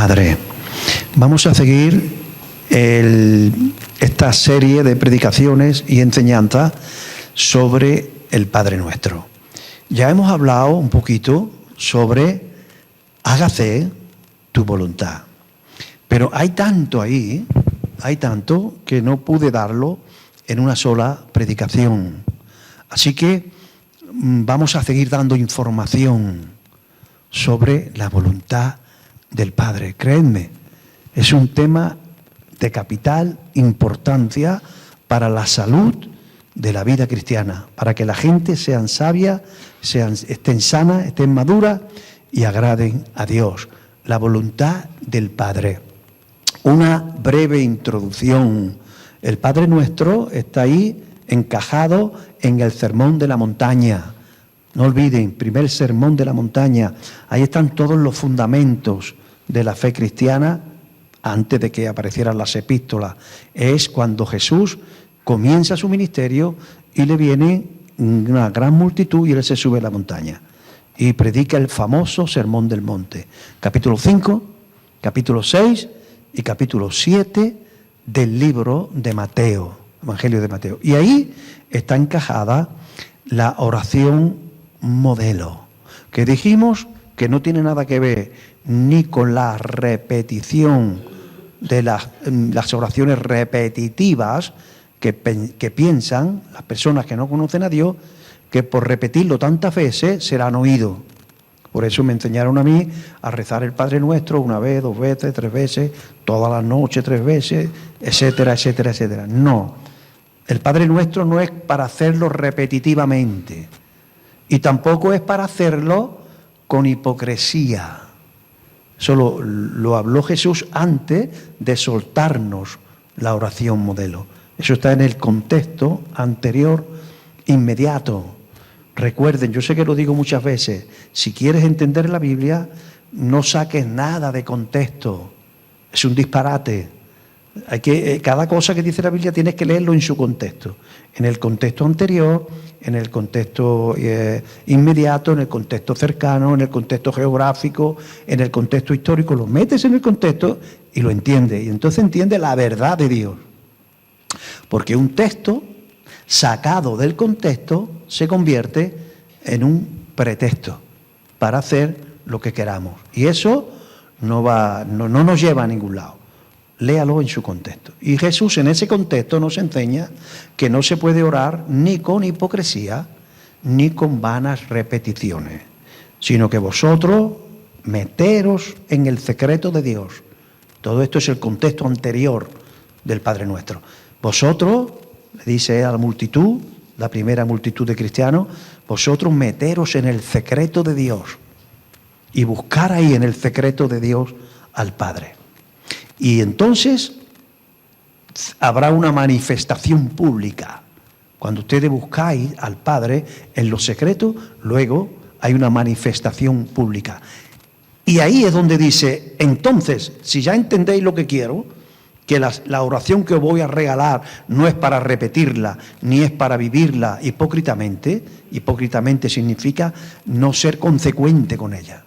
Padre. Vamos a seguir esta serie de predicaciones y enseñanzas sobre el Padre Nuestro. Ya hemos hablado un poquito sobre hágase tu voluntad. Pero hay tanto ahí, hay tanto que no pude darlo en una sola predicación. Así que vamos a seguir dando información sobre la voluntad del Padre. Créanme, es un tema de capital importancia para la salud de la vida cristiana, para que la gente sean sabia, estén sanas, estén maduras y agraden a Dios. La voluntad del Padre. Una breve introducción. El Padre Nuestro está ahí encajado en el Sermón de la Montaña. No olviden, primer Sermón de la Montaña. Ahí están todos los fundamentos de la fe cristiana antes de que aparecieran las epístolas. Es cuando Jesús comienza su ministerio y le viene una gran multitud y él se sube a la montaña y predica el famoso Sermón del Monte. Capítulo 5, capítulo 6 y capítulo 7 del libro de Mateo, Evangelio de Mateo. Y ahí está encajada la oración modelo, que dijimos que no tiene nada que ver ni con la repetición de las oraciones repetitivas que piensan las personas que no conocen a Dios, que por repetirlo tantas veces serán oídos. Por eso me enseñaron a mí a rezar el Padre Nuestro una vez, dos veces, tres veces, todas las noches, tres veces, etcétera, etcétera, etcétera. No, el Padre Nuestro no es para hacerlo repetitivamente y tampoco es para hacerlo con hipocresía. Eso lo habló Jesús antes de soltarnos la oración modelo. Eso está en el contexto anterior, inmediato. Recuerden, yo sé que lo digo muchas veces, si quieres entender la Biblia, no saques nada de contexto. Es un disparate. Cada cosa que dice la Biblia tienes que leerlo en su contexto. En el contexto anterior, en el contexto inmediato, en el contexto cercano, en el contexto geográfico, en el contexto histórico. Lo metes en el contexto y lo entiendes. Y entonces entiendes la verdad de Dios. Porque un texto sacado del contexto se convierte en un pretexto para hacer lo que queramos. Y eso no nos lleva a ningún lado. Léalo en su contexto. Y Jesús en ese contexto nos enseña que no se puede orar ni con hipocresía ni con vanas repeticiones, sino que vosotros meteros en el secreto de Dios. Todo esto es el contexto anterior del Padre Nuestro. Vosotros, le dice a la multitud, la primera multitud de cristianos, vosotros meteros en el secreto de Dios y buscar ahí en el secreto de Dios al Padre. Y entonces habrá una manifestación pública. Cuando ustedes buscáis al Padre en los secretos, luego hay una manifestación pública. Y ahí es donde dice, entonces, si ya entendéis lo que quiero, que la oración que os voy a regalar no es para repetirla, ni es para vivirla hipócritamente. Hipócritamente significa no ser consecuente con ella.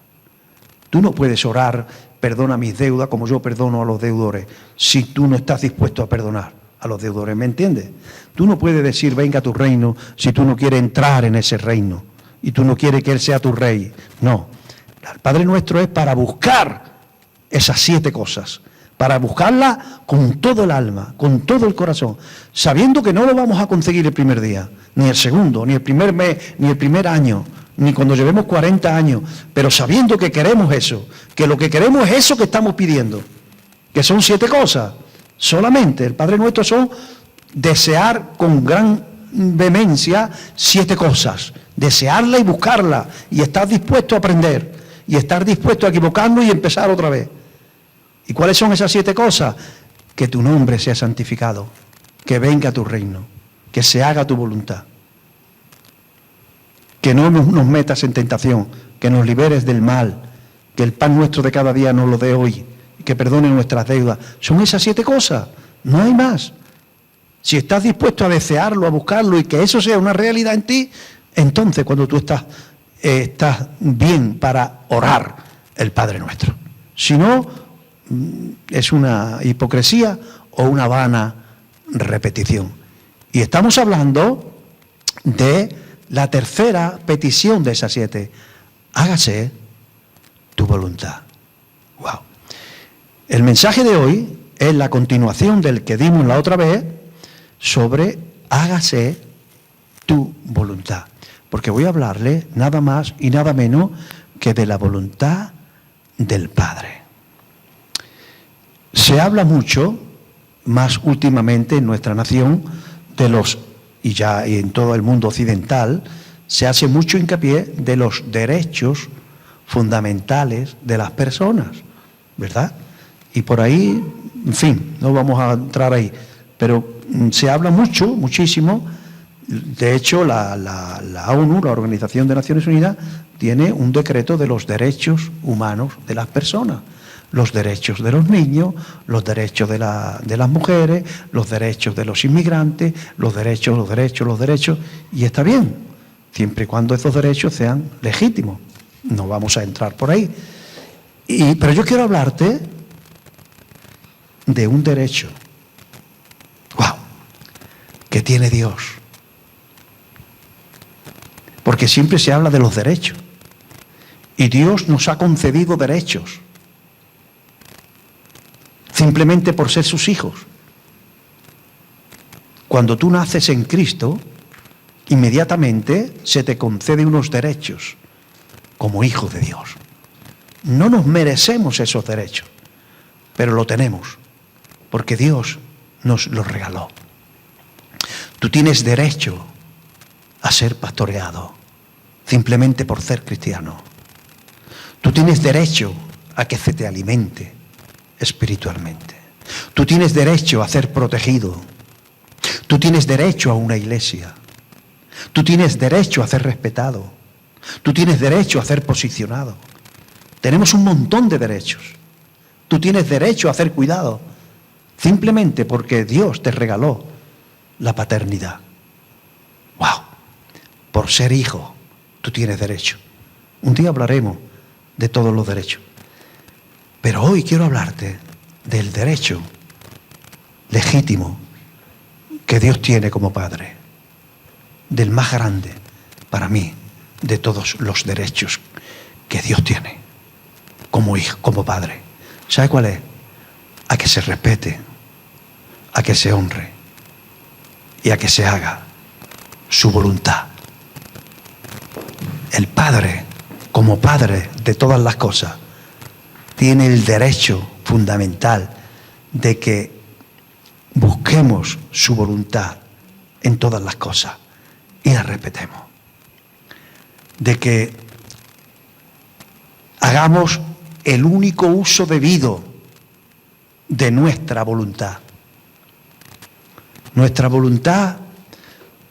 Tú no puedes orar, perdona mis deudas como yo perdono a los deudores, si tú no estás dispuesto a perdonar a los deudores, ¿me entiendes? Tú no puedes decir venga tu reino si tú no quieres entrar en ese reino y tú no quieres que Él sea tu rey. No, el Padre Nuestro es para buscar esas 7 cosas, para buscarla con todo el alma, con todo el corazón, sabiendo que no lo vamos a conseguir el primer día, ni el segundo, ni el primer mes, ni el primer año, ni cuando llevemos 40 años, pero sabiendo que queremos eso, que lo que queremos es eso que estamos pidiendo, que son 7 cosas, solamente el Padre Nuestro son desear con gran vehemencia 7 cosas, desearla y buscarla, y estar dispuesto a aprender, y estar dispuesto a equivocarnos y empezar otra vez. ¿Y cuáles son esas 7 cosas? Que tu nombre sea santificado, que venga tu reino, que se haga tu voluntad, que no nos metas en tentación, que nos liberes del mal, que el pan nuestro de cada día nos lo dé hoy, y que perdone nuestras deudas. Son esas 7 cosas, no hay más. Si estás dispuesto a desearlo, a buscarlo y que eso sea una realidad en ti, entonces cuando tú estás bien para orar el Padre Nuestro. Si no, es una hipocresía o una vana repetición. Y estamos hablando de la tercera petición de esas 7. Hágase tu voluntad. Wow. El mensaje de hoy es la continuación del que dimos la otra vez sobre hágase tu voluntad. Porque voy a hablarle nada más y nada menos que de la voluntad del Padre. Se habla mucho, más últimamente en nuestra nación, y ya en todo el mundo occidental, se hace mucho hincapié de los derechos fundamentales de las personas, ¿verdad? Y por ahí, en fin, no vamos a entrar ahí, pero se habla muchísimo. De hecho, la ONU, la Organización de Naciones Unidas, tiene un decreto de los derechos humanos de las personas. Los derechos de los niños, los derechos de las mujeres, los derechos de los inmigrantes, los derechos, y está bien, siempre y cuando esos derechos sean legítimos. No vamos a entrar por ahí. Pero yo quiero hablarte de un derecho, wow, que tiene Dios. Porque siempre se habla de los derechos. Y Dios nos ha concedido derechos. Simplemente por ser sus hijos. Cuando tú naces en Cristo, inmediatamente se te concede unos derechos como hijo de Dios. No nos merecemos esos derechos, pero lo tenemos, porque Dios nos los regaló. Tú tienes derecho a ser pastoreado, simplemente por ser cristiano. Tú tienes derecho a que se te alimente espiritualmente. Tú tienes derecho a ser protegido. Tú tienes derecho a una iglesia. Tú tienes derecho a ser respetado. Tú tienes derecho a ser posicionado. Tenemos un montón de derechos. Tú tienes derecho a ser cuidado, simplemente porque Dios te regaló la paternidad. ¡Wow! Por ser hijo, tú tienes derecho. Un día hablaremos de todos los derechos. Pero hoy quiero hablarte del derecho legítimo que Dios tiene como Padre, del más grande para mí de todos los derechos que Dios tiene como hijo, como Padre. ¿Sabe cuál es? A que se respete, a que se honre y a que se haga su voluntad. El Padre, como Padre de todas las cosas, tiene el derecho fundamental de que busquemos su voluntad en todas las cosas y la respetemos. De que hagamos el único uso debido de nuestra voluntad. Nuestra voluntad,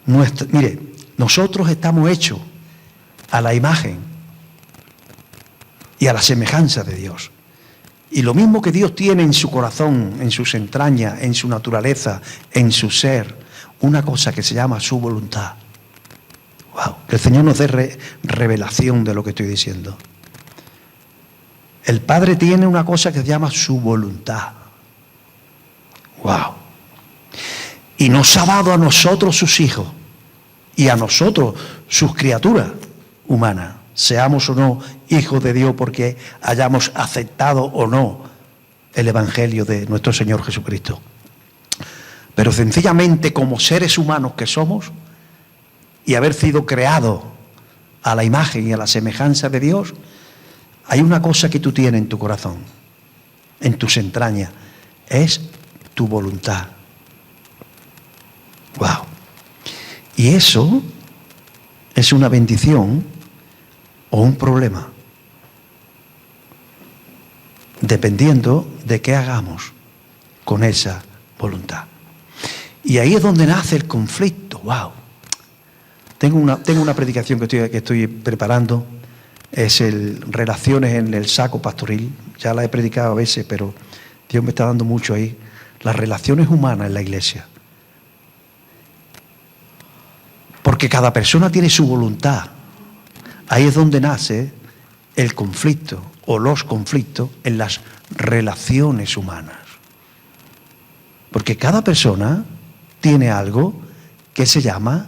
mire, nosotros estamos hechos a la imagen y a la semejanza de Dios. Y lo mismo que Dios tiene en su corazón, en sus entrañas, en su naturaleza, en su ser, una cosa que se llama su voluntad. Wow, que el Señor nos dé revelación de lo que estoy diciendo. El Padre tiene una cosa que se llama su voluntad. Wow. Y nos ha dado a nosotros sus hijos y a nosotros sus criaturas humanas, seamos o no hijos de Dios porque hayamos aceptado o no el Evangelio de nuestro Señor Jesucristo. Pero sencillamente como seres humanos que somos y haber sido creados a la imagen y a la semejanza de Dios, hay una cosa que tú tienes en tu corazón, en tus entrañas, es tu voluntad. Wow. Y eso es una bendición o un problema, dependiendo de qué hagamos con esa voluntad. Y ahí es donde nace el conflicto. Wow. Tengo una predicación que estoy preparando, es relaciones en el saco pastoril. Ya la he predicado a veces, pero Dios me está dando mucho ahí. Las relaciones humanas en la iglesia. Porque cada persona tiene su voluntad. Ahí es donde nace el conflicto o los conflictos en las relaciones humanas. Porque cada persona tiene algo que se llama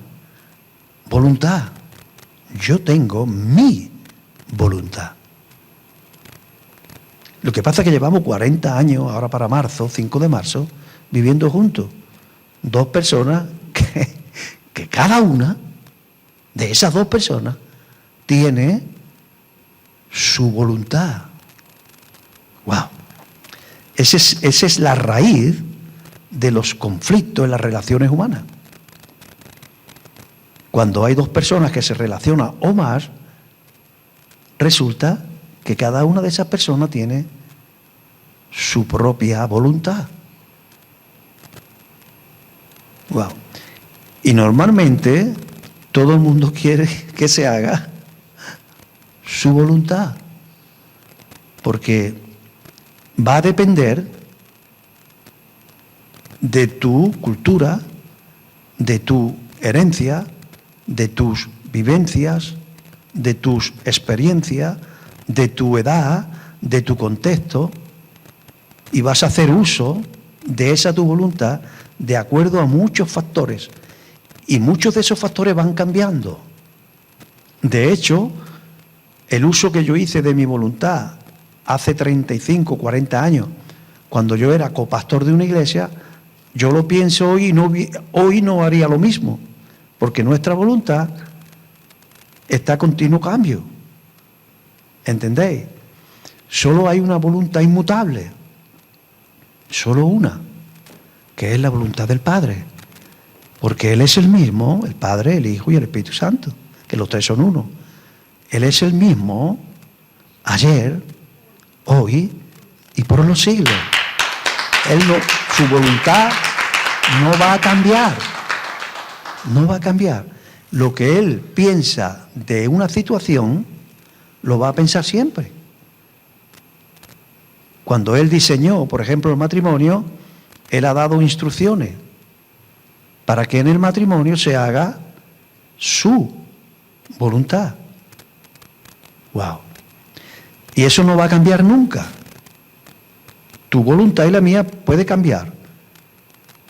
voluntad. Yo tengo mi voluntad. Lo que pasa es que llevamos 40 años, ahora para marzo, 5 de marzo, viviendo juntos. Dos personas que cada una de esas dos personas tiene su voluntad. ¡Wow! Esa es la raíz de los conflictos en las relaciones humanas. Cuando hay dos personas que se relacionan o más, resulta que cada una de esas personas tiene su propia voluntad. Wow. Y normalmente todo el mundo quiere que se haga su voluntad, porque va a depender de tu cultura, de tu herencia, de tus vivencias, de tus experiencias, de tu edad, de tu contexto, y vas a hacer uso de esa tu voluntad de acuerdo a muchos factores, y muchos de esos factores van cambiando. De hecho, el uso que yo hice de mi voluntad hace 35, 40 años, cuando yo era copastor de una iglesia, yo lo pienso hoy y hoy no haría lo mismo, porque nuestra voluntad está a continuo cambio. ¿Entendéis? Solo hay una voluntad inmutable, solo una, que es la voluntad del Padre, porque Él es el mismo, el Padre, el Hijo y el Espíritu Santo, que los tres son uno. Él es el mismo ayer, hoy y por los siglos. Su voluntad no va a cambiar, no va a cambiar. Lo que Él piensa de una situación, lo va a pensar siempre. Cuando Él diseñó, por ejemplo, el matrimonio, Él ha dado instrucciones para que en el matrimonio se haga su voluntad. Wow. Y eso no va a cambiar nunca. Tu voluntad y la mía puede cambiar,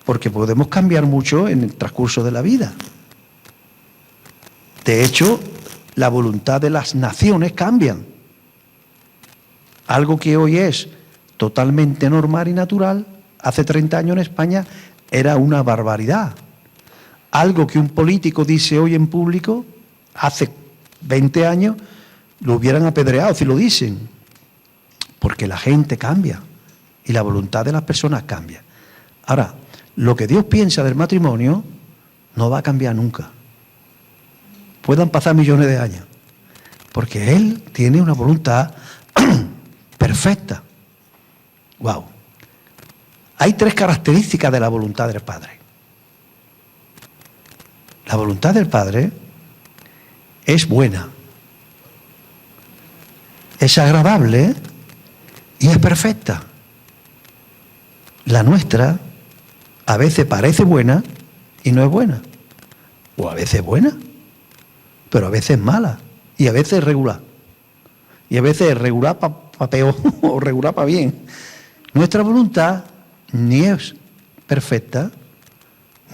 porque podemos cambiar mucho en el transcurso de la vida. De hecho, la voluntad de las naciones cambian. Algo que hoy es totalmente normal y natural, hace 30 años en España era una barbaridad. Algo que un político dice hoy en público, hace 20 años, lo hubieran apedreado si lo dicen. Porque la gente cambia y la voluntad de las personas cambia. Ahora, lo que Dios piensa del matrimonio no va a cambiar nunca. Puedan pasar millones de años, porque Él tiene una voluntad perfecta. Wow. Hay 3 características de la voluntad del Padre. La voluntad del Padre es buena, es agradable y es perfecta. La nuestra a veces parece buena y no es buena, o a veces es buena, pero a veces es mala, y a veces es regular, y a veces es regular para peor o regular para bien. Nuestra voluntad ni es perfecta,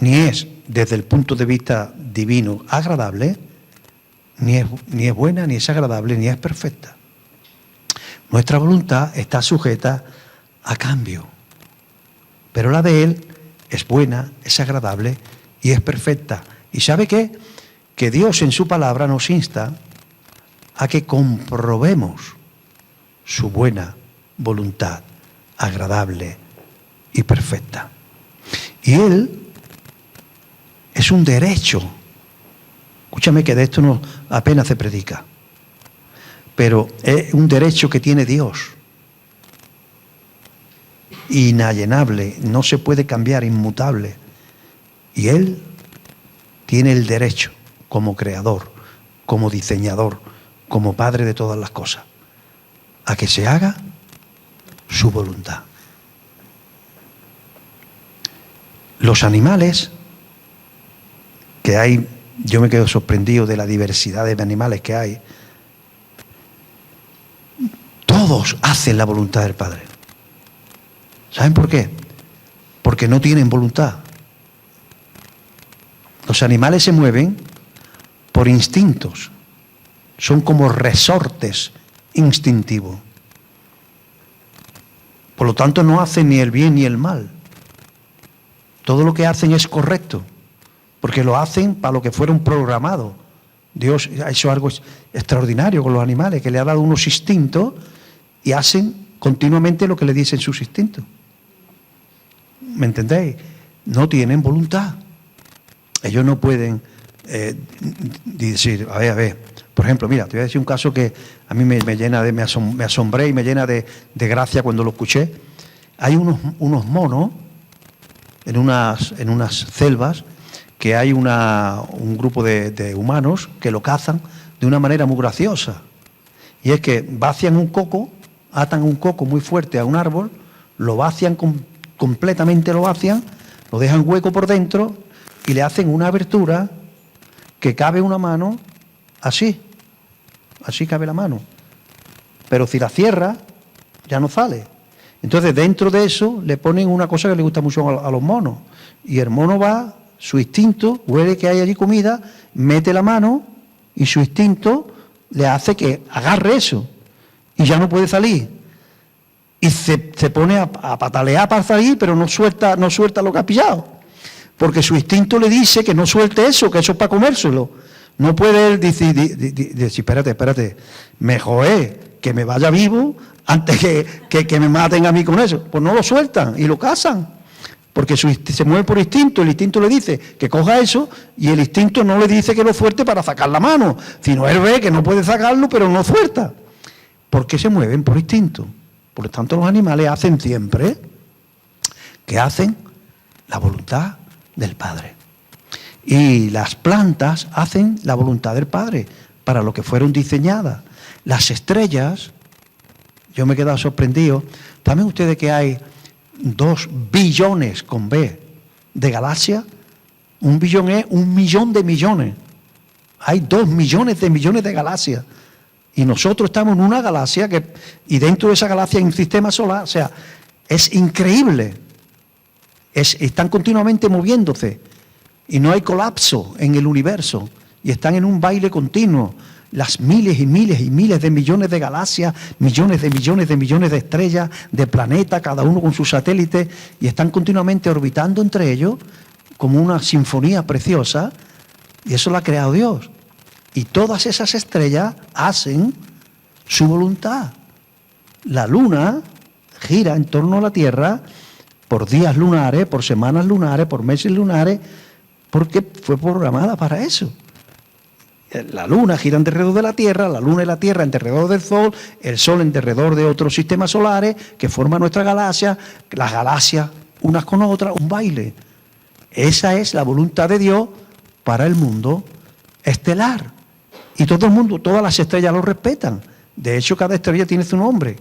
ni es desde el punto de vista divino agradable, ni es buena, ni es agradable, ni es perfecta. Nuestra voluntad está sujeta a cambio, pero la de Él es buena, es agradable y es perfecta. ¿Y sabe qué? Que Dios en su palabra nos insta a que comprobemos su buena voluntad, agradable y perfecta. Y Él es un derecho. Escúchame que de esto no apenas se predica, pero es un derecho que tiene Dios, inalienable, no se puede cambiar, inmutable. Y Él tiene el derecho, como creador, como diseñador, como Padre de todas las cosas, a que se haga su voluntad. Los animales que hay, yo me quedo sorprendido de la diversidad de animales que hay. Todos hacen la voluntad del Padre. ¿Saben por qué? Porque no tienen voluntad. Los animales se mueven por instintos. Son como resortes instintivos. Por lo tanto, no hacen ni el bien ni el mal. Todo lo que hacen es correcto, porque lo hacen para lo que fueron programados. Dios ha hecho algo extraordinario con los animales, que le ha dado unos instintos y hacen continuamente lo que le dicen sus instintos. ¿Me entendéis? No tienen voluntad. Ellos no pueden decir, a ver, por ejemplo, mira, te voy a decir un caso que a mí me asombré y me llena de gracia cuando lo escuché. Hay unos monos en unas selvas que hay un grupo de humanos que lo cazan de una manera muy graciosa. Y es que vacian un coco, atan un coco muy fuerte a un árbol, lo vacian completamente, lo dejan hueco por dentro y le hacen una abertura que cabe una mano así cabe la mano. Pero si la cierra, ya no sale. Entonces dentro de eso le ponen una cosa que le gusta mucho a los monos. Y el mono va, su instinto, huele que hay allí comida, mete la mano y su instinto le hace que agarre eso. Y ya no puede salir. Y se pone a patalear para salir, pero no suelta lo que ha pillado. Porque su instinto le dice que no suelte eso, que eso es para comérselo. No puede él decir, espérate, mejor es que me vaya vivo antes que me maten a mí con eso. Pues no lo sueltan y lo cazan. Porque se mueve por instinto, el instinto le dice que coja eso y el instinto no le dice que lo suelte para sacar la mano, sino él ve que no puede sacarlo, pero no suelta. ¿Por qué se mueven por instinto? Por lo tanto, los animales hacen siempre que hacen la voluntad del Padre. Y las plantas hacen la voluntad del Padre, para lo que fueron diseñadas. Las estrellas, yo me he quedado sorprendido. ¿Saben ustedes que hay 2 billones con B de galaxias? 1 billón es 1 millón de millones. Hay 2 millones de galaxias. Y nosotros estamos en una galaxia y dentro de esa galaxia hay un sistema solar. O sea, es increíble. Están continuamente moviéndose. Y no hay colapso en el universo. Y están en un baile continuo. Las miles y miles y miles de millones de galaxias, millones de millones de millones de estrellas, de planetas, cada uno con sus satélites, y están continuamente orbitando entre ellos como una sinfonía preciosa, y eso lo ha creado Dios. Y todas esas estrellas hacen su voluntad. La luna gira en torno a la Tierra por días lunares, por semanas lunares, por meses lunares, porque fue programada para eso. La luna gira alrededor de la Tierra, la luna y la Tierra alrededor del Sol, el Sol alrededor de otros sistemas solares que forman nuestra galaxia, las galaxias unas con otras, un baile. Esa es la voluntad de Dios para el mundo estelar. Y todo el mundo, todas las estrellas lo respetan. De hecho, cada estrella tiene su nombre.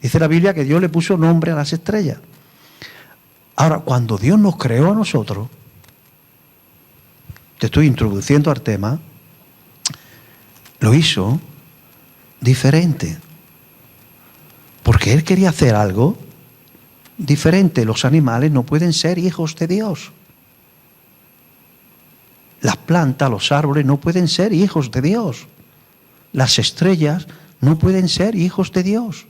Dice la Biblia que Dios le puso nombre a las estrellas. Ahora, cuando Dios nos creó a nosotros, te estoy introduciendo al tema, lo hizo diferente. Porque Él quería hacer algo diferente. Los animales no pueden ser hijos de Dios. Las plantas, los árboles no pueden ser hijos de Dios. Las estrellas no pueden ser hijos de Dios.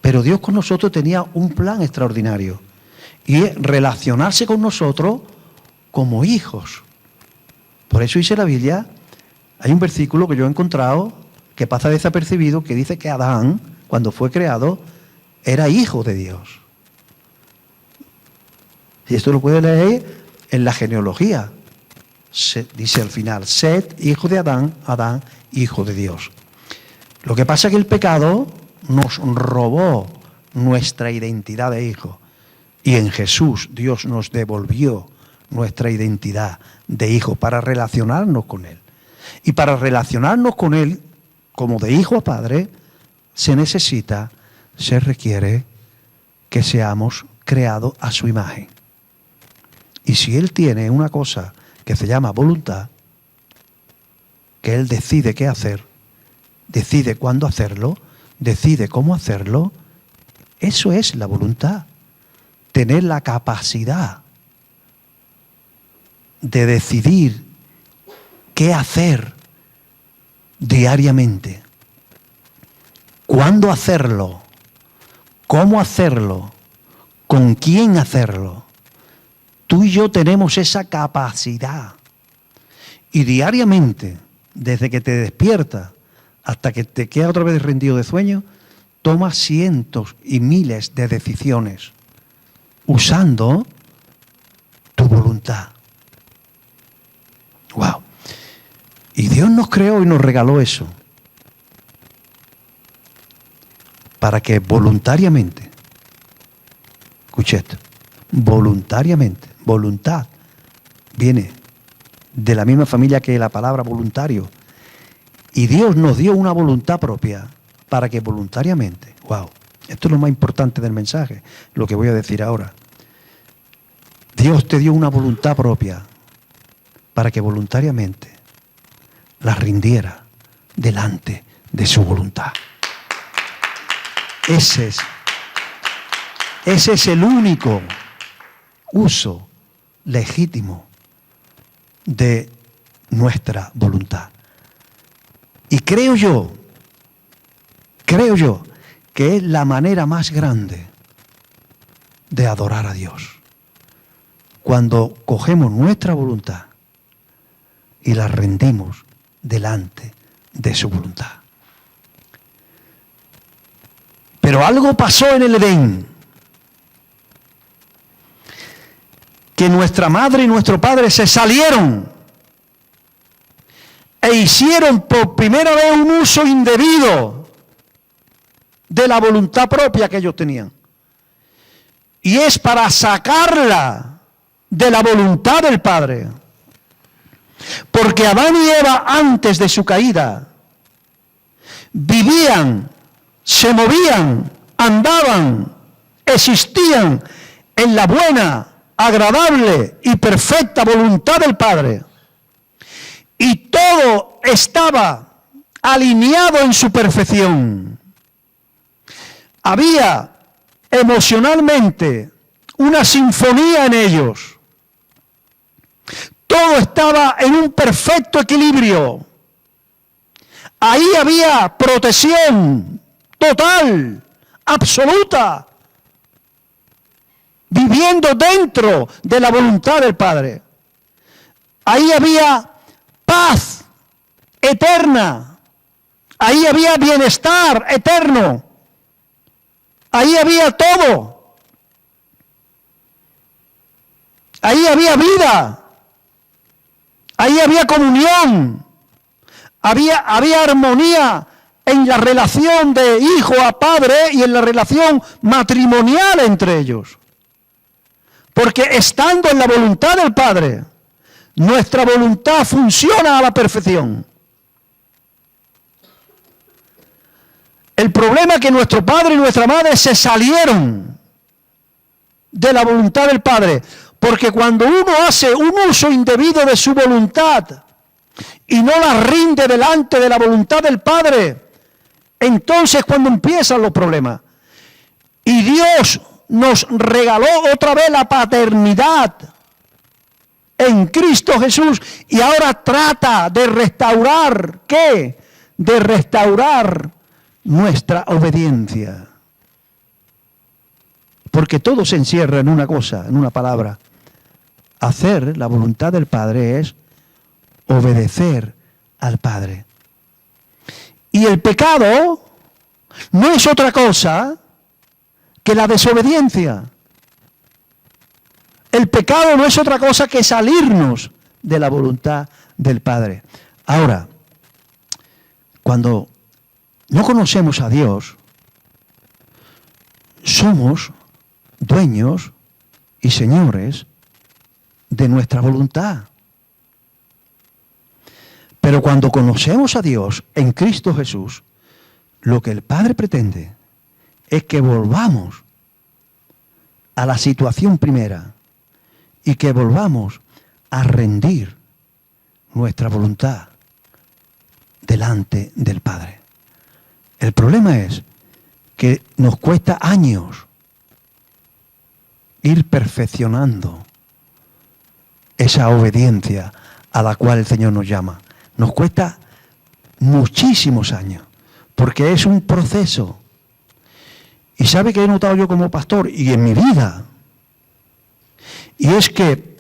Pero Dios con nosotros tenía un plan extraordinario. Y es relacionarse con nosotros como hijos. Por eso dice la Biblia, hay un versículo que yo he encontrado que pasa desapercibido, que dice que Adán, cuando fue creado, era hijo de Dios. Y esto lo puede leer en la genealogía. Dice al final, Set, hijo de Adán, Adán, hijo de Dios. Lo que pasa es que el pecado nos robó nuestra identidad de hijo. Y en Jesús Dios nos devolvió nuestra identidad de hijo para relacionarnos con Él. Y para relacionarnos con Él, como de hijo a padre, se requiere que seamos creados a su imagen. Y si Él tiene una cosa que se llama voluntad, que Él decide qué hacer, decide cuándo hacerlo, decide cómo hacerlo, Eso es la voluntad. Tener la capacidad de decidir qué hacer diariamente, cuándo hacerlo, cómo hacerlo, con quién hacerlo. Tú y yo tenemos esa capacidad. Y diariamente, desde que te despiertas hasta que te quedas otra vez rendido de sueño, tomas cientos y miles de decisiones usando tu voluntad. ¡Wow! Y Dios nos creó y nos regaló eso para que voluntariamente, escuche esto, voluntariamente, voluntad viene de la misma familia que la palabra voluntario. Y Dios nos dio una voluntad propia para que voluntariamente, wow, esto es lo más importante del mensaje, lo que voy a decir ahora. Dios te dio una voluntad propia para que voluntariamente la rindiera delante de su voluntad. Ese es el único uso legítimo de nuestra voluntad. Y creo yo que es la manera más grande de adorar a Dios. Cuando cogemos nuestra voluntad y la rendimos delante de su voluntad. Pero algo pasó en el Edén, que nuestra madre y nuestro padre se salieron e hicieron por primera vez un uso indebido de la voluntad propia que ellos tenían. Y es para sacarla de la voluntad del Padre. Porque Adán y Eva, antes de su caída, vivían, se movían, andaban, existían en la buena, agradable y perfecta voluntad del Padre. Y todo estaba alineado en su perfección. Había emocionalmente una sinfonía en ellos. Todo estaba en un perfecto equilibrio. Ahí había protección total, absoluta, viviendo dentro de la voluntad del Padre. Ahí había paz eterna. Ahí había bienestar eterno. Ahí había todo. Ahí había vida. Ahí había comunión. Había armonía en la relación de hijo a padre y en la relación matrimonial entre ellos. Porque estando en la voluntad del Padre, nuestra voluntad funciona a la perfección. El problema es que nuestro padre y nuestra madre se salieron de la voluntad del Padre. Porque cuando uno hace un uso indebido de su voluntad y no la rinde delante de la voluntad del Padre, entonces cuando empiezan los problemas. Y Dios nos regaló otra vez la paternidad en Cristo Jesús y ahora trata de restaurar, ¿qué? De restaurar nuestra obediencia. Porque todo se encierra en una cosa, en una palabra. Hacer la voluntad del Padre es obedecer al Padre. Y el pecado no es otra cosa que la desobediencia. El pecado no es otra cosa que salirnos de la voluntad del Padre. Ahora, cuando no conocemos a Dios, somos dueños y señores de nuestra voluntad. Pero cuando conocemos a Dios en Cristo Jesús, lo que el Padre pretende es que volvamos a la situación primera y que volvamos a rendir nuestra voluntad delante del Padre. El problema es que nos cuesta años ir perfeccionando esa obediencia a la cual el Señor nos llama. Nos cuesta muchísimos años, porque es un proceso. Y sabe que he notado yo como pastor y en mi vida, y es que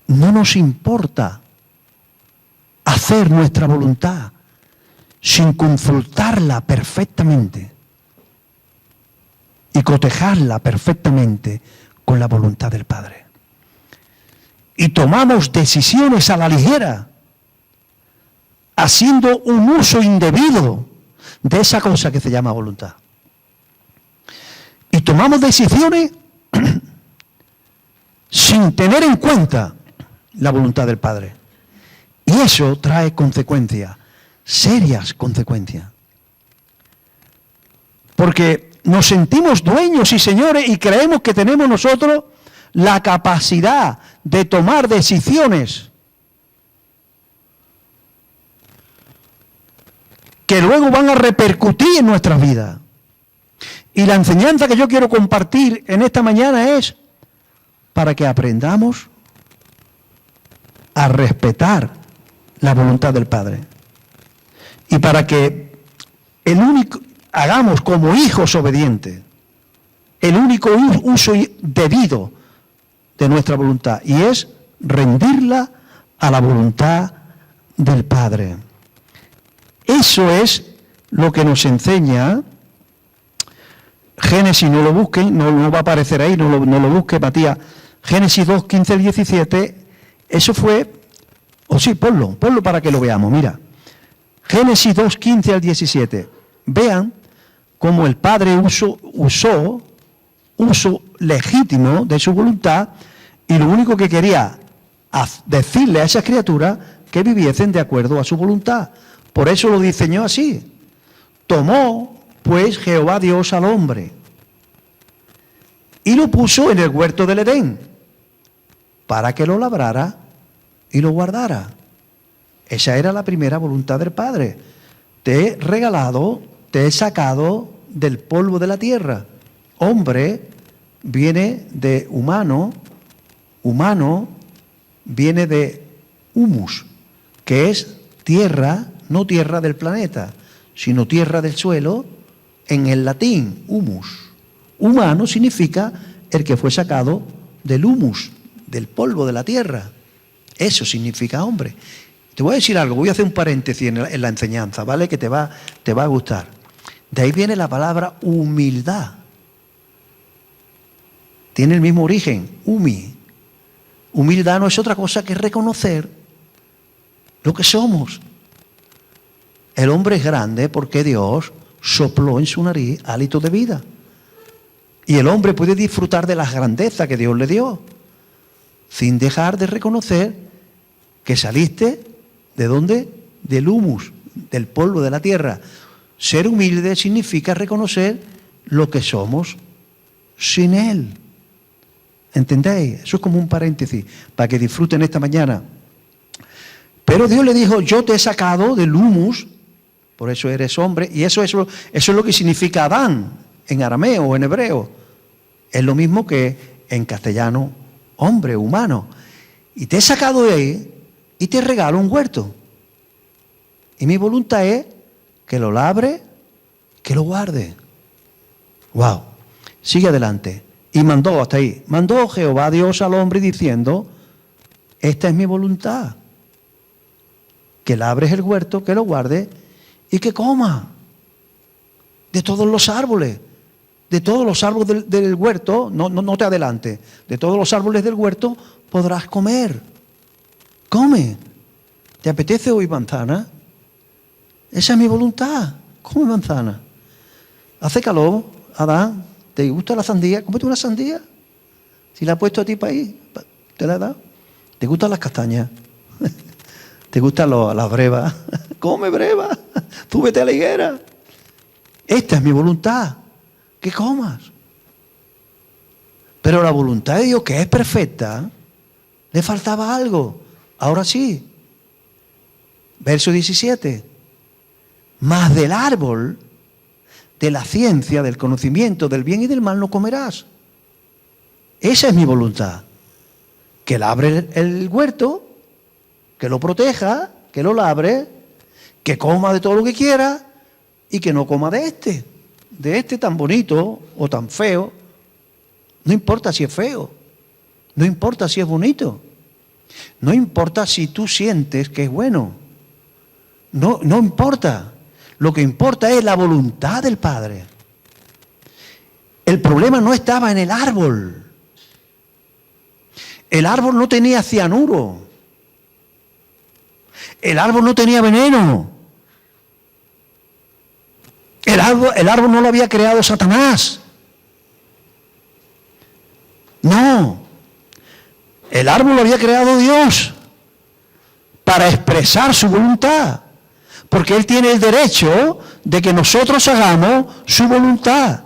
no nos importa hacer nuestra voluntad sin consultarla perfectamente y cotejarla perfectamente con la voluntad del Padre. Y tomamos decisiones a la ligera, haciendo un uso indebido de esa cosa que se llama voluntad. Y tomamos decisiones sin tener en cuenta la voluntad del Padre. Y eso trae consecuencias, serias consecuencias. Porque nos sentimos dueños y señores y creemos que tenemos nosotros la capacidad de tomar decisiones que luego van a repercutir en nuestras vidas. Y la enseñanza que yo quiero compartir en esta mañana es para que aprendamos a respetar la voluntad del Padre. Y para que hagamos como hijos obedientes el único uso debido de nuestra voluntad, y es rendirla a la voluntad del Padre. Eso es lo que nos enseña Génesis. No lo busquen, no va a aparecer ahí, no lo busque, Matías. Génesis 2, 15 al 17, eso fue, ponlo para que lo veamos, mira. Génesis 2, 15 al 17. Vean cómo el Padre usó uso legítimo de su voluntad, y lo único que quería decirle a esas criaturas que viviesen de acuerdo a su voluntad. Por eso lo diseñó así. Tomó pues Jehová Dios al hombre y lo puso en el huerto del Edén para que lo labrara y lo guardara. Esa era la primera voluntad del Padre. Te he regalado, te he sacado del polvo de la tierra. Hombre viene de humano, humano viene de humus, que es tierra, no tierra del planeta, sino tierra del suelo, en el latín, humus. Humano significa el que fue sacado del humus, del polvo de la tierra. Eso significa hombre. Te voy a decir algo, voy a hacer un paréntesis en la enseñanza, ¿vale? Que te va a gustar. De ahí viene la palabra humildad. Tiene el mismo origen, humi. Humildad no es otra cosa que reconocer lo que somos. El hombre es grande porque Dios sopló en su nariz hálito de vida. Y el hombre puede disfrutar de las grandezas que Dios le dio, sin dejar de reconocer que saliste, ¿de dónde? Del humus, del polvo de la tierra. Ser humilde significa reconocer lo que somos sin Él. ¿Entendéis? Eso es como un paréntesis, para que disfruten esta mañana. Pero Dios le dijo, yo te he sacado del humus, por eso eres hombre, y eso es lo que significa Adán, en arameo o en hebreo. Es lo mismo que en castellano, hombre, humano. Y te he sacado de ahí y te regalo un huerto. Y mi voluntad es que lo labre, que lo guarde. ¡Wow! Sigue adelante. Y mandó hasta ahí. Mandó Jehová Dios al hombre diciendo, esta es mi voluntad. Que labres el huerto, que lo guarde y que coma de todos los árboles. De todos los árboles del huerto, no te adelantes, de todos los árboles del huerto podrás comer. Come. ¿Te apetece hoy manzana? Esa es mi voluntad. Come manzana. Hace calor, Adán. ¿Te gusta la sandía? Cómete una sandía. Si la he puesto a ti para ahí, te la he dado. ¿Te gustan las castañas? ¿Te gustan las brevas? Come breva. Tú vete a la higuera. Esta es mi voluntad. Que comas. Pero la voluntad de Dios, que es perfecta, le faltaba algo. Ahora sí. Verso 17. Mas del árbol de la ciencia, del conocimiento del bien y del mal no comerás. Esa es mi voluntad. Que labre el huerto, que lo proteja, que lo labre, que coma de todo lo que quiera y que no coma de este tan bonito o tan feo. No importa si es feo, no importa si es bonito, no importa si tú sientes que es bueno, no importa. Lo que importa es la voluntad del Padre. El problema no estaba en el árbol. El árbol no tenía cianuro. El árbol no tenía veneno. El árbol no lo había creado Satanás. No. El árbol lo había creado Dios para expresar su voluntad. Porque Él tiene el derecho de que nosotros hagamos su voluntad.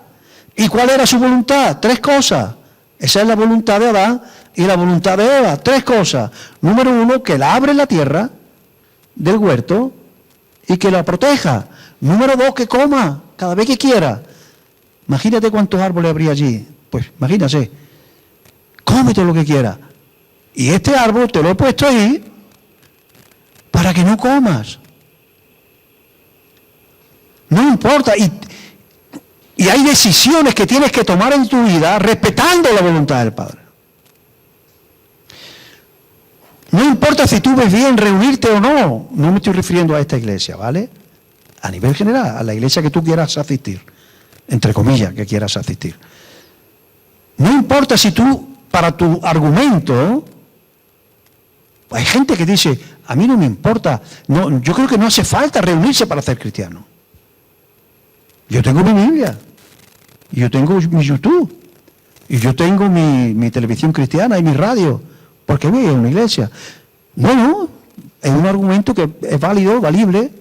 ¿Y cuál era su voluntad? 3 cosas. Esa es la voluntad de Adán y la voluntad de Eva. 3 cosas. Número 1, que labre la tierra del huerto y que la proteja. Número 2, que coma cada vez que quiera. Imagínate cuántos árboles habría allí. Pues imagínate, come todo lo que quiera. Y este árbol te lo he puesto ahí para que no comas. No importa. Y hay decisiones que tienes que tomar en tu vida respetando la voluntad del Padre. No importa si tú ves bien reunirte o no. No me estoy refiriendo a esta iglesia, ¿vale? A nivel general, a la iglesia que tú quieras asistir. Entre comillas, que quieras asistir. No importa si tú, para tu argumento, hay gente que dice, a mí no me importa. No, yo creo que no hace falta reunirse para ser cristiano. Yo tengo mi Biblia, y yo tengo mi YouTube, y yo tengo mi televisión cristiana y mi radio. ¿Por qué voy a una iglesia? Bueno, es un argumento que es válido, valible,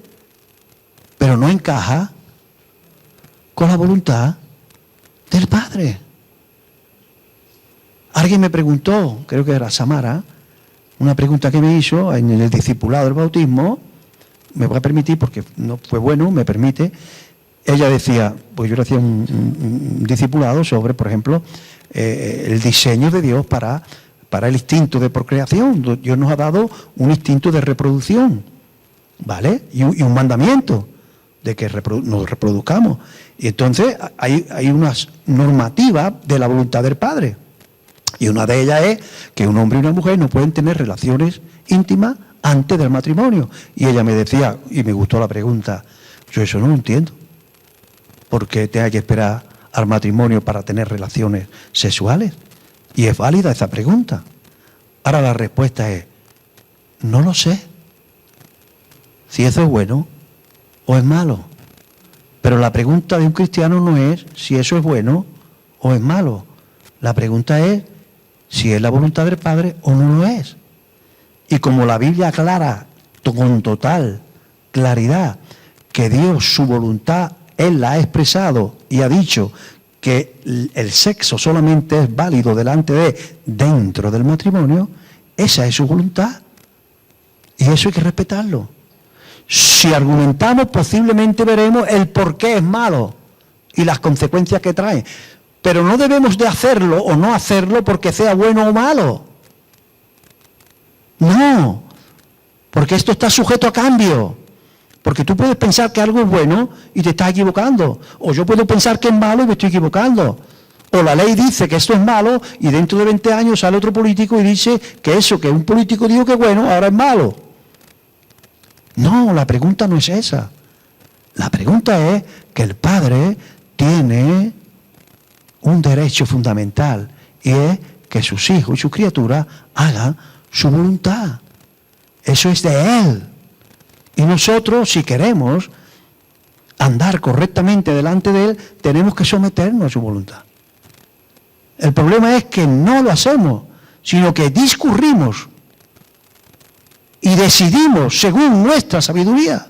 pero no encaja con la voluntad del Padre. Alguien me preguntó, creo que era Samara, una pregunta que me hizo en el discipulado del bautismo, me voy a permitir porque no fue bueno, me permite. Ella decía, pues yo le hacía un discipulado sobre, por ejemplo, el diseño de Dios para el instinto de procreación. Dios nos ha dado un instinto de reproducción, ¿vale? Y un mandamiento de que nos reproduzcamos. Y entonces hay unas normativas de la voluntad del Padre. Y una de ellas es que un hombre y una mujer no pueden tener relaciones íntimas antes del matrimonio. Y ella me decía, y me gustó la pregunta, yo eso no lo entiendo. ¿Por qué te hay que esperar al matrimonio para tener relaciones sexuales? Y es válida esa pregunta. Ahora la respuesta es, no lo sé. Si eso es bueno o es malo. Pero la pregunta de un cristiano no es si eso es bueno o es malo. La pregunta es si es la voluntad del Padre o no lo es. Y como la Biblia aclara con total claridad que Dios, su voluntad, Él la ha expresado y ha dicho que el sexo solamente es válido dentro del matrimonio, esa es su voluntad. Y eso hay que respetarlo. Si argumentamos, posiblemente veremos el por qué es malo y las consecuencias que trae. Pero no debemos de hacerlo o no hacerlo porque sea bueno o malo. No, porque esto está sujeto a cambio. Porque tú puedes pensar que algo es bueno y te estás equivocando. O yo puedo pensar que es malo y me estoy equivocando. O la ley dice que esto es malo y dentro de 20 años sale otro político y dice que eso que un político dijo que es bueno, ahora es malo. No, la pregunta no es esa. La pregunta es que el Padre tiene un derecho fundamental y es que sus hijos y sus criaturas hagan su voluntad. Eso es de Él. Y nosotros, si queremos andar correctamente delante de Él, tenemos que someternos a su voluntad. El problema es que no lo hacemos, sino que discurrimos y decidimos según nuestra sabiduría.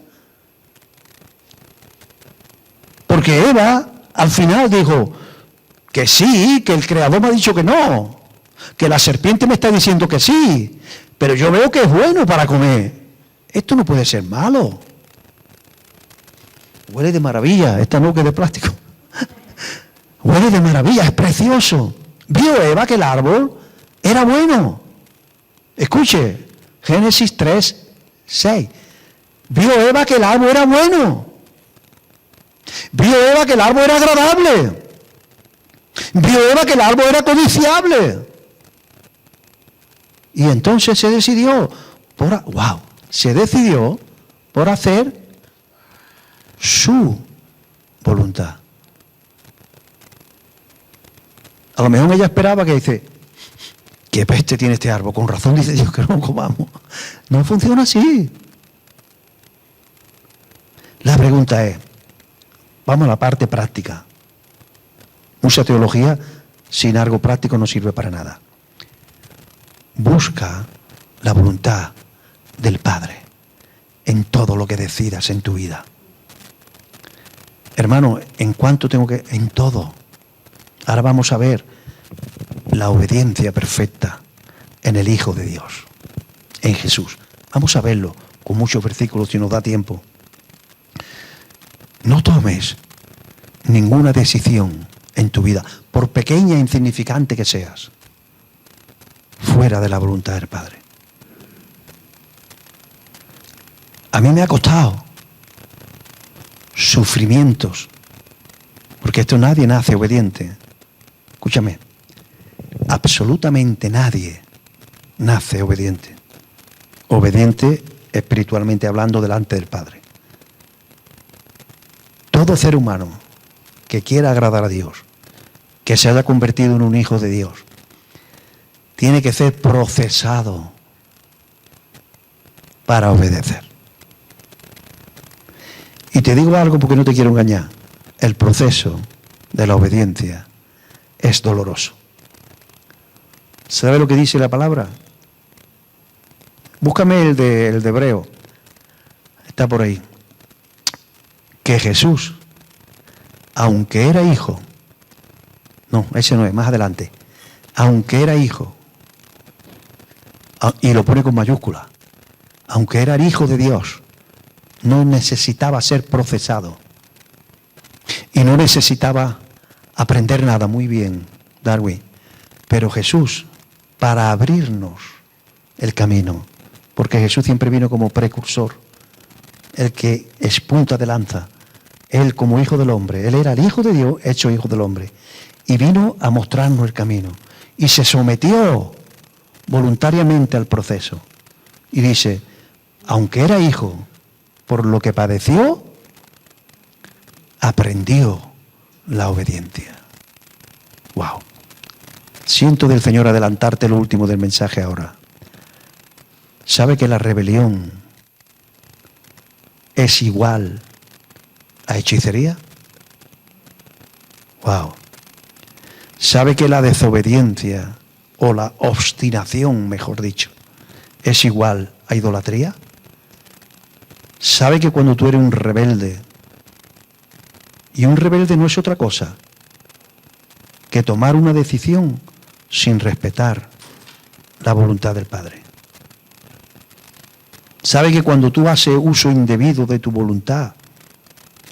Porque Eva al final dijo que sí, que el Creador me ha dicho que no, que la serpiente me está diciendo que sí, pero yo veo que es bueno para comer. Esto no puede ser malo. Huele de maravilla, esta no que es de plástico. Huele de maravilla, es precioso. Vio Eva que el árbol era bueno. Escuche, Génesis 3, 6. Vio Eva que el árbol era bueno. Vio Eva que el árbol era agradable. Vio Eva que el árbol era codiciable. Y entonces se decidió por hacer su voluntad. A lo mejor ella esperaba que dice, ¿qué peste tiene este árbol? Con razón dice Dios que no comamos. No funciona así. La pregunta es, vamos a la parte práctica. Mucha teología sin algo práctico no sirve para nada. Busca la voluntad del Padre en todo lo que decidas en tu vida. Hermano, ¿en cuánto tengo que...? En todo. Ahora vamos a ver la obediencia perfecta en el Hijo de Dios, en Jesús. Vamos a verlo con muchos versículos si nos da tiempo. No tomes ninguna decisión en tu vida, por pequeña e insignificante que seas, fuera de la voluntad del Padre. A mí me ha costado sufrimientos, porque esto nadie nace obediente. Escúchame, absolutamente nadie nace obediente. Obediente espiritualmente hablando delante del Padre. Todo ser humano que quiera agradar a Dios, que se haya convertido en un hijo de Dios, tiene que ser procesado para obedecer. Y te digo algo porque no te quiero engañar. El proceso de la obediencia es doloroso. ¿Sabe lo que dice la palabra? Búscame el de Hebreo. Está por ahí. Que Jesús, aunque era hijo, no, ese no es, más adelante, aunque era hijo, y lo pone con mayúscula, aunque era el hijo de Dios, no necesitaba ser procesado y no necesitaba aprender nada. Muy bien, Darwin, pero Jesús, para abrirnos el camino, porque Jesús siempre vino como precursor, el que es punta de lanza, él como hijo del hombre, él era el hijo de Dios hecho hijo del hombre, y vino a mostrarnos el camino, y se sometió voluntariamente al proceso, y dice, aunque era hijo, por lo que padeció, aprendió la obediencia. Wow. Siento del Señor adelantarte lo último del mensaje ahora. ¿Sabe que la rebelión es igual a hechicería? Wow. ¿Sabe que la desobediencia o la obstinación, mejor dicho, es igual a idolatría? ¿Sabe que cuando tú eres un rebelde, y un rebelde no es otra cosa que tomar una decisión sin respetar la voluntad del Padre? ¿Sabe que cuando tú haces uso indebido de tu voluntad,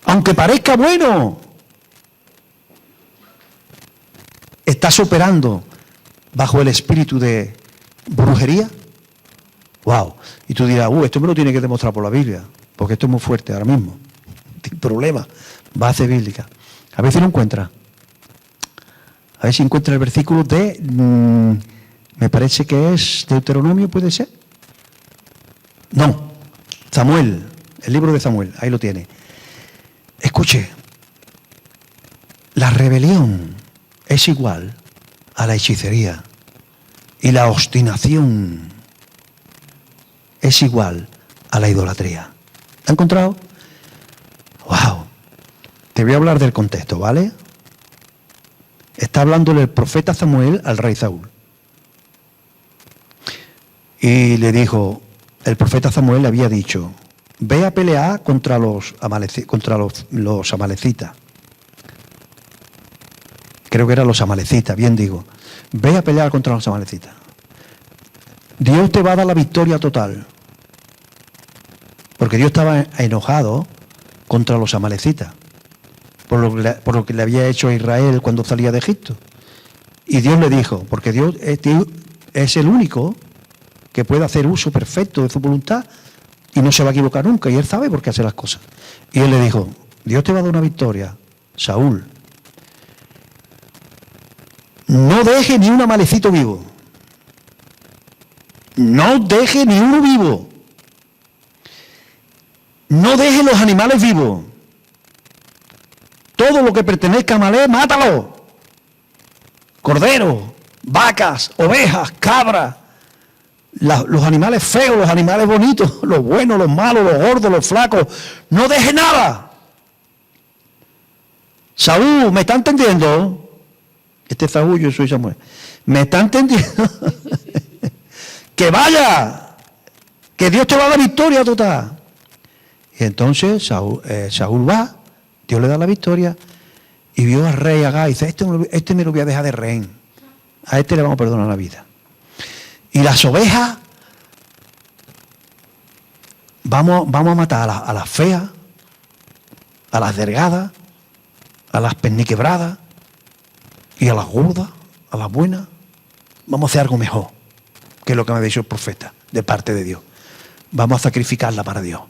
aunque parezca bueno, estás operando bajo el espíritu de brujería? Wow. Y tú dirás, esto me lo tiene que demostrar por la Biblia, porque esto es muy fuerte ahora mismo. Sin problema, base bíblica. A ver si lo encuentra. A ver si encuentra el versículo de, me parece que es Deuteronomio, ¿puede ser? No, Samuel, el libro de Samuel, ahí lo tiene. Escuche, la rebelión es igual a la hechicería y la obstinación es igual a la idolatría. ¿Te ha encontrado? ¡Wow! Te voy a hablar del contexto, ¿vale? Está hablándole el profeta Samuel al rey Saúl. Y le dijo, el profeta Samuel le había dicho, ve a pelear contra los amalecitas. Creo que eran los amalecitas, bien digo. Ve a pelear contra los amalecitas. Dios te va a dar la victoria total. Porque Dios estaba enojado contra los amalecitas, por lo que le había hecho a Israel cuando salía de Egipto. Y Dios le dijo, porque Dios es el único que puede hacer uso perfecto de su voluntad y no se va a equivocar nunca, y Él sabe por qué hace las cosas. Y Él le dijo, Dios te va a dar una victoria, Saúl. No deje ni un amalecito vivo. No deje ni uno vivo. No deje los animales vivos. Todo lo que pertenezca a Amalek, mátalo. Corderos, vacas, ovejas, cabras, los animales feos, los animales bonitos, los buenos, los malos, los gordos, los flacos. No deje nada. Saúl, ¿me está entendiendo? Este es Saúl, yo soy Samuel. ¿Me está entendiendo? Que vaya, que Dios te va a dar victoria total. Y entonces Saúl va, Dios le da la victoria, y vio al rey Agag y dice, este me lo voy a dejar de rehén. A este le vamos a perdonar la vida. Y las ovejas, vamos a matar a las feas, a las delgadas, a las perniquebradas y a las gordas, a las buenas. Vamos a hacer algo mejor, que es lo que me ha dicho el profeta, de parte de Dios. Vamos a sacrificarla para Dios.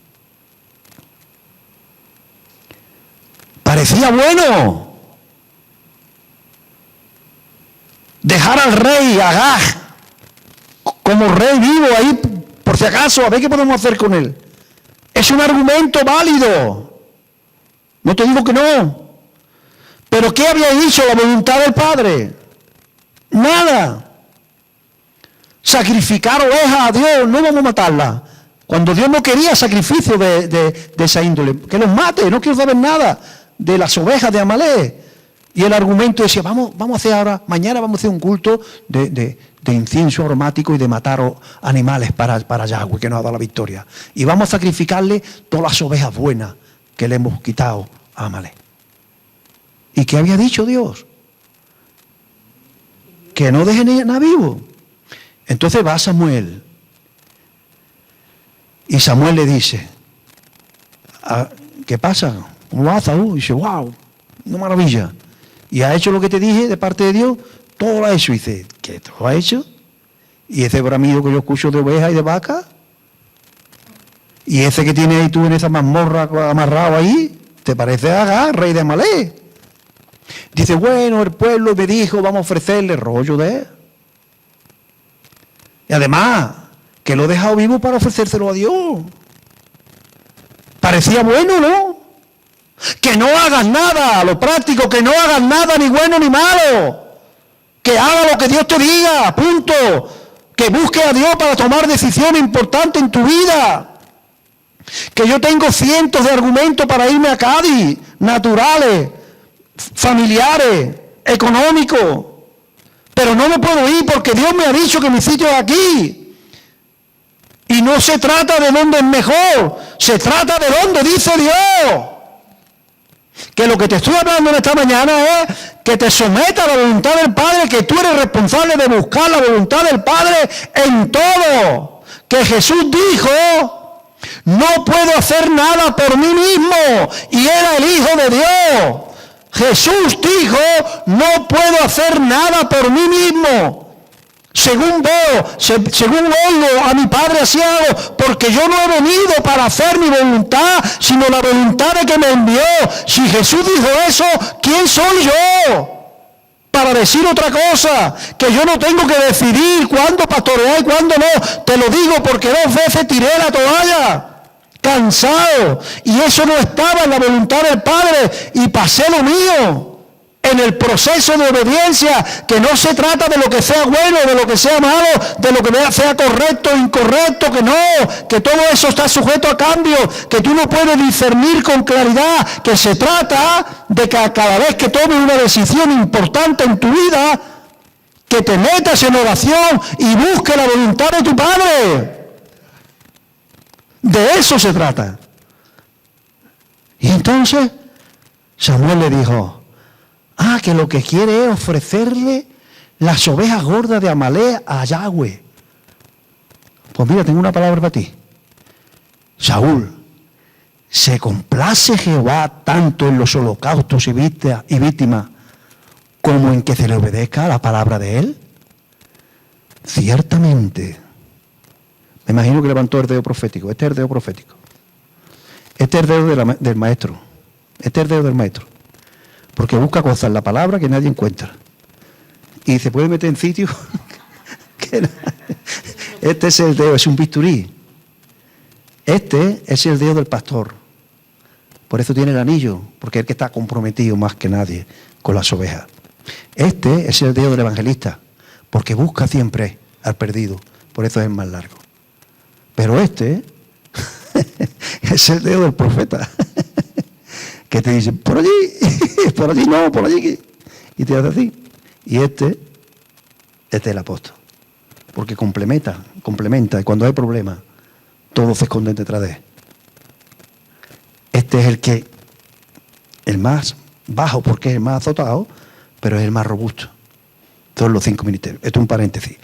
Parecía bueno dejar al rey Agag como rey vivo ahí, por si acaso, a ver qué podemos hacer con él. Es un argumento válido. No te digo que no. Pero ¿qué había dicho la voluntad del Padre? Nada. Sacrificar ovejas a Dios, no vamos a matarla. Cuando Dios no quería sacrificio de esa índole, que los mate, no quiero saber nada de las ovejas de Amalek. Y el argumento decía, vamos a hacer ahora, mañana vamos a hacer un culto de incienso aromático y de matar animales para Yahweh, que nos ha dado la victoria. Y vamos a sacrificarle todas las ovejas buenas que le hemos quitado a Amalek. ¿Y qué había dicho Dios? Que no dejen nada vivo. Entonces va Samuel. Y Samuel le dice, ¿qué pasa? ¿Cómo va Saúl? Y dice, wow, una maravilla. ¿Y ha hecho lo que te dije de parte de Dios? Todo lo ha hecho. Y dice, ¿qué todo lo ha hecho? ¿Y ese bramido que yo escucho de oveja y de vaca? ¿Y ese que tienes ahí tú en esa mazmorra amarrado ahí? ¿Te parece Agag, rey de Amalek? Dice, bueno, el pueblo me dijo, vamos a ofrecerle rollo de él. Y además, que lo he dejado vivo para ofrecérselo a Dios. Parecía bueno, ¿no? Que no hagas nada, lo práctico, que no hagas nada ni bueno ni malo. Que haga lo que Dios te diga, punto. Que busque a Dios para tomar decisiones importantes en tu vida. Que yo tengo cientos de argumentos para irme a Cádiz, naturales, familiares, económicos. Pero no me puedo ir porque Dios me ha dicho que mi sitio es aquí. Y no se trata de dónde es mejor, se trata de dónde dice Dios. Que lo que te estoy hablando en esta mañana es que te someta a la voluntad del Padre, que tú eres responsable de buscar la voluntad del Padre en todo. Que Jesús dijo, no puedo hacer nada por mí mismo, y era el Hijo de Dios. Jesús dijo, no puedo hacer nada por mí mismo. Según veo, según oigo a mi Padre así hago, porque yo no he venido para hacer mi voluntad, sino la voluntad de que me envió. Si Jesús dijo eso, ¿quién soy yo para decir otra cosa? Que yo no tengo que decidir cuándo pastorear y cuándo no. Te lo digo porque 2 veces tiré la toalla, cansado, y eso no estaba en la voluntad del Padre, y pasé lo mío. En el proceso de obediencia, que no se trata de lo que sea bueno, de lo que sea malo, de lo que sea correcto o incorrecto, que no, que todo eso está sujeto a cambio, que tú no puedes discernir con claridad, que se trata de que cada vez que tomes una decisión importante en tu vida, que te metas en oración y busques la voluntad de tu Padre. De eso se trata. Y entonces Samuel le dijo, que lo que quiere es ofrecerle las ovejas gordas de Amalek a Yahweh. Pues mira, tengo una palabra para ti. Saúl, ¿Se complace Jehová tanto en los holocaustos y víctimas como en que se le obedezca a la palabra de Él? Ciertamente. Me imagino que levantó el dedo profético. Este es el dedo profético. Este es el dedo del maestro. Este es el dedo del maestro. Porque busca cosas en la palabra que nadie encuentra. Y se puede meter en sitios que no. Este es el dedo, es un bisturí. Este es el dedo del pastor. Por eso tiene el anillo, porque es el que está comprometido más que nadie con las ovejas. Este es el dedo del evangelista, porque busca siempre al perdido. Por eso es más largo. Pero este es el dedo del profeta, que te dice, por allí no, por allí. Y te hace así. Y este es el apóstol. Porque complementa. Y cuando hay problemas, todos se esconden detrás de él. Este es el más bajo, porque es el más azotado, pero es el más robusto. Todos los 5 ministerios. Esto es un paréntesis.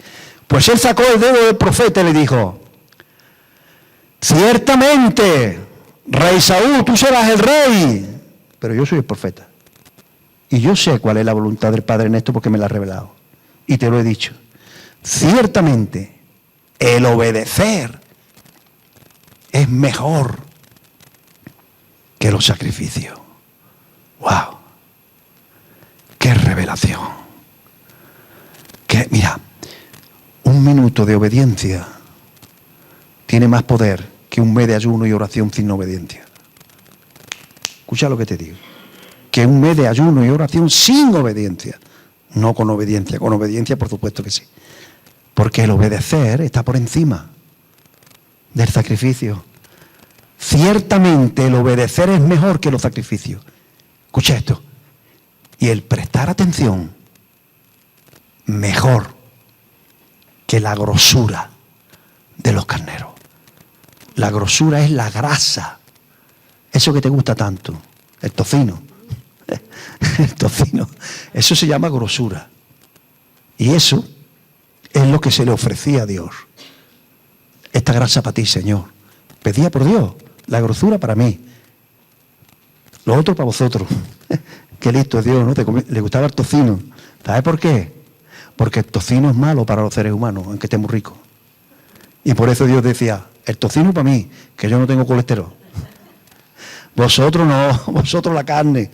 Pues él sacó el dedo del profeta y le dijo, ciertamente, rey Saúl, tú serás el rey, pero yo soy el profeta. Y yo sé cuál es la voluntad del Padre en esto porque me la ha revelado. Y te lo he dicho. Ciertamente, el obedecer es mejor que los sacrificios. ¡Wow! ¡Qué revelación! Mira, un minuto de obediencia tiene más poder que un mes de ayuno y oración sin obediencia. Escucha lo que te digo. Que un mes de ayuno y oración sin obediencia. No con obediencia por supuesto que sí. Porque el obedecer está por encima del sacrificio. Ciertamente el obedecer es mejor que los sacrificios. Escucha esto. Y el prestar atención, mejor que la grosura de los carneros. La grosura es la grasa. Eso que te gusta tanto. El tocino. El tocino. Eso se llama grosura. Y eso es lo que se le ofrecía a Dios. Esta grasa para ti, Señor. Pedía por Dios. La grosura para mí. Lo otro para vosotros. Qué listo es Dios, ¿no? Le gustaba el tocino. ¿Sabes por qué? Porque el tocino es malo para los seres humanos, aunque estemos ricos. Y por eso Dios decía, el tocino para mí, que yo no tengo colesterol. Vosotros no, vosotros la carne.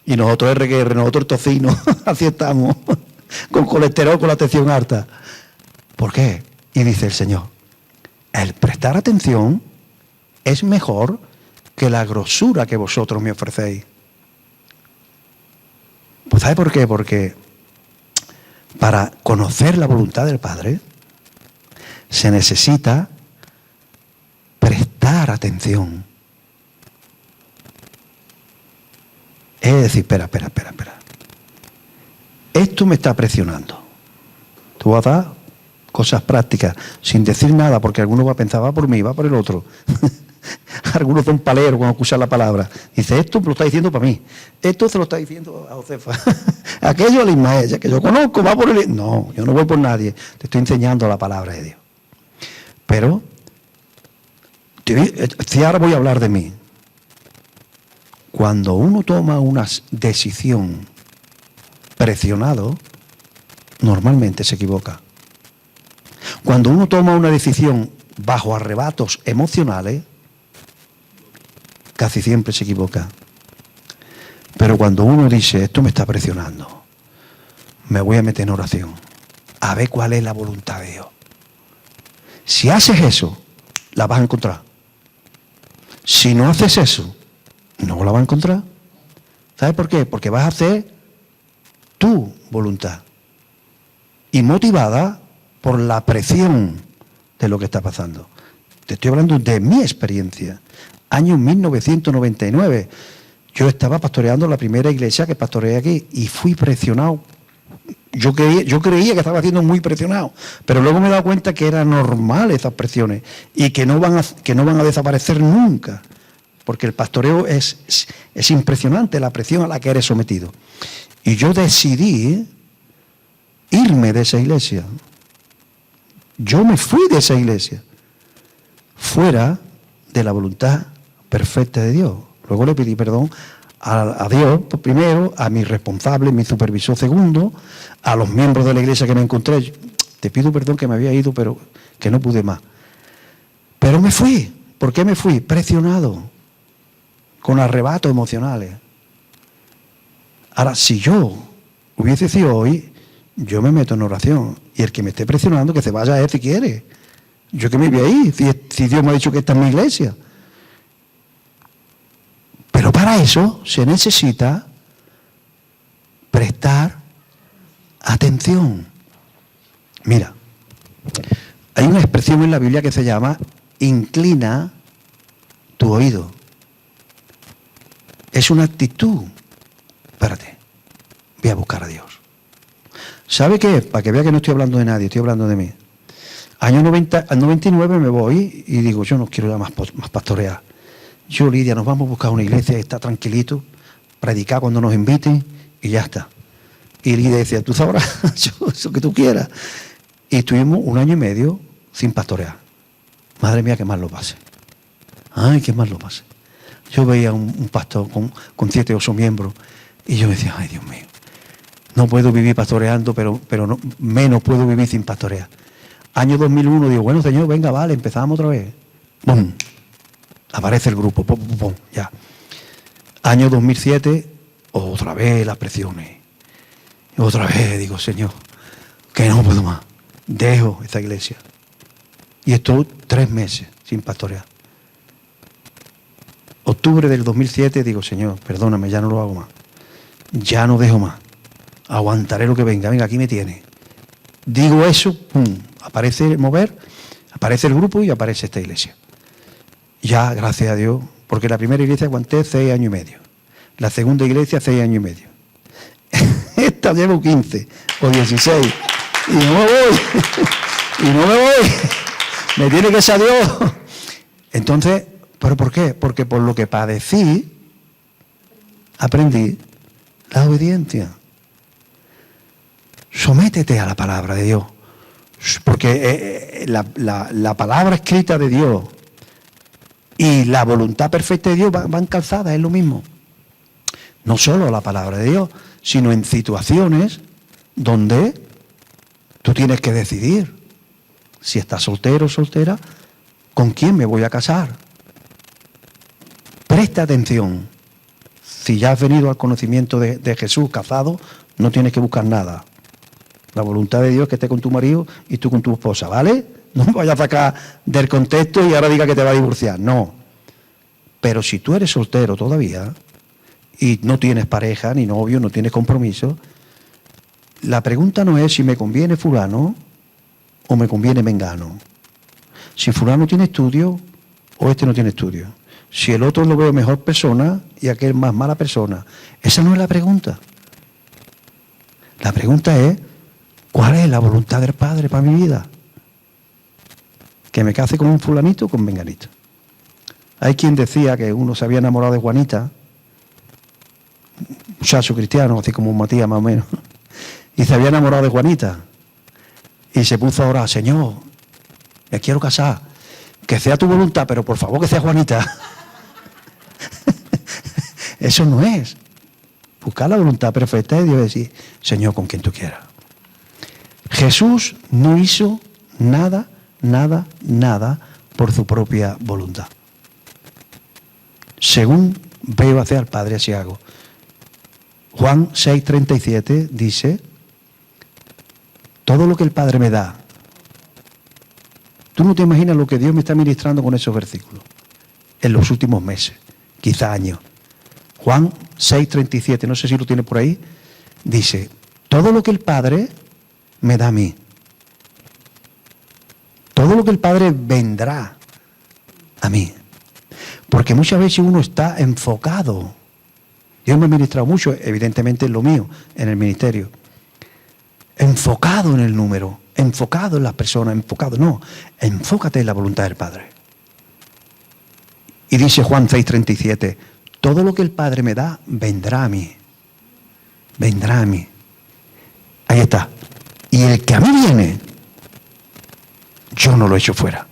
Y nosotros RQR, nosotros el tocino. Así estamos. Con colesterol, con la tensión alta. ¿Por qué? Y dice el Señor, el prestar atención es mejor que la grosura que vosotros me ofrecéis. Pues ¿sabe por qué? Porque para conocer la voluntad del Padre se necesita prestar atención. Es decir, espera. Esto me está presionando. Tú vas a dar cosas prácticas sin decir nada, porque alguno va a pensar, va por mí, va por el otro. Algunos son paleros cuando escuchan la palabra. Dice, esto me lo está diciendo para mí. Esto se lo está diciendo a Josefa. Aquello a la Ismael, que yo conozco, va por el... No, yo no voy por nadie. Te estoy enseñando la palabra de Dios. Pero, si ahora voy a hablar de mí. Cuando uno toma una decisión presionado, normalmente se equivoca. Cuando uno toma una decisión bajo arrebatos emocionales, casi siempre se equivoca. Pero cuando uno dice, esto me está presionando, me voy a meter en oración, a ver cuál es la voluntad de Dios. Si haces eso, la vas a encontrar. Si no haces eso, no la vas a encontrar. ¿Sabes por qué? Porque vas a hacer tu voluntad. Y motivada por la presión de lo que está pasando. Te estoy hablando de mi experiencia. Año 1999. Yo estaba pastoreando la primera iglesia que pastoreé aquí y fui presionado. Yo creía que estaba siendo muy presionado, pero luego me he dado cuenta que eran normales esas presiones y que no van a desaparecer nunca, porque el pastoreo es impresionante la presión a la que eres sometido. Y yo decidí irme de esa iglesia. Yo me fui de esa iglesia, fuera de la voluntad perfecta de Dios. Luego le pedí perdón a Dios primero, a mi responsable, mi supervisor segundo, a los miembros de la iglesia que me encontré. Te pido perdón que me había ido, pero que no pude más. Pero me fui. ¿Por qué me fui? Presionado, con arrebatos emocionales. Ahora, si yo hubiese sido hoy, yo me meto en oración. Y el que me esté presionando, que se vaya a él si quiere. Yo que me voy ahí, si Dios me ha dicho que esta es mi iglesia. Pero para eso se necesita prestar atención. Mira, hay una expresión en la Biblia que se llama inclina tu oído. Es una actitud. Espérate, voy a buscar a Dios. ¿Sabe qué? Para que vea que no estoy hablando de nadie, estoy hablando de mí. Año 99 me voy y digo, yo no quiero ya más pastorear. Yo, Lidia, nos vamos a buscar una iglesia que está tranquilito, predicar cuando nos inviten y ya está. Y Lidia decía, tú sabrás, eso que tú quieras. Y estuvimos 1 año y medio sin pastorear. Madre mía, que mal lo pase. Ay, que mal lo pase. Yo veía un pastor con 7 o 8 miembros y yo me decía, ay, Dios mío, no puedo vivir pastoreando, pero no, menos puedo vivir sin pastorear. Año 2001, digo, bueno, Señor, venga, vale, empezamos otra vez. ¡Bum! Aparece el grupo, pum, pum, pum, ya. Año 2007, otra vez las presiones. Otra vez digo, Señor, que no puedo más. Dejo esta iglesia. Y estuve 3 meses sin pastorear. Octubre del 2007 digo, Señor, perdóname, ya no lo hago más. Ya no dejo más. Aguantaré lo que venga. Venga, aquí me tiene. Digo eso, pum, aparece el mover, aparece el grupo y aparece esta iglesia. Ya, gracias a Dios, porque la primera iglesia aguanté 6 años y medio. La segunda iglesia 6 años y medio. Esta llevo 15 o 16. Y no me voy. Y no me voy. Me tiene que ser Dios. Entonces, ¿pero por qué? Porque por lo que padecí, aprendí la obediencia. Sométete a la palabra de Dios. Porque la palabra escrita de Dios y la voluntad perfecta de Dios van calzadas, es lo mismo. No solo la palabra de Dios, sino en situaciones donde tú tienes que decidir si estás soltero o soltera, ¿con quién me voy a casar? Presta atención. Si ya has venido al conocimiento de Jesús casado, no tienes que buscar nada. La voluntad de Dios es que esté con tu marido y tú con tu esposa, ¿vale? No me vayas a sacar del contexto y ahora diga que te va a divorciar, no. Pero si tú eres soltero todavía y no tienes pareja, ni novio, no tienes compromiso, la pregunta no es si me conviene fulano o me conviene mengano. Si fulano tiene estudio o este no tiene estudio. Si el otro lo veo mejor persona y aquel más mala persona. Esa no es la pregunta. La pregunta es, ¿cuál es la voluntad del Padre para mi vida? ¿Que me case con un fulanito o con menganito? Hay quien decía que uno se había enamorado de Juanita, muchacho cristiano, así como Matías más o menos, y se había enamorado de Juanita. Y se puso a orar, Señor, me quiero casar, que sea tu voluntad, pero por favor que sea Juanita. Eso no es. Buscar la voluntad perfecta de Dios y decir, Señor, con quien tú quieras. Jesús no hizo nada por su propia voluntad. Según veo hacer al Padre, así hago. Juan 6:37 dice, todo lo que el Padre me da. Tú no te imaginas lo que Dios me está ministrando con esos versículos en los últimos meses, quizá años. Juan 6:37, no sé si lo tiene por ahí, dice, todo lo que el Padre me da a mí, todo lo que el Padre vendrá a mí. Porque muchas veces uno está enfocado. Dios me ha ministrado mucho, evidentemente en lo mío, en el ministerio. Enfocado en el número, enfocado en las personas, enfocado. No, enfócate en la voluntad del Padre. Y dice Juan 6:37, todo lo que el Padre me da, vendrá a mí. Vendrá a mí. Ahí está. Y el que a mí viene, yo no lo echo fuera.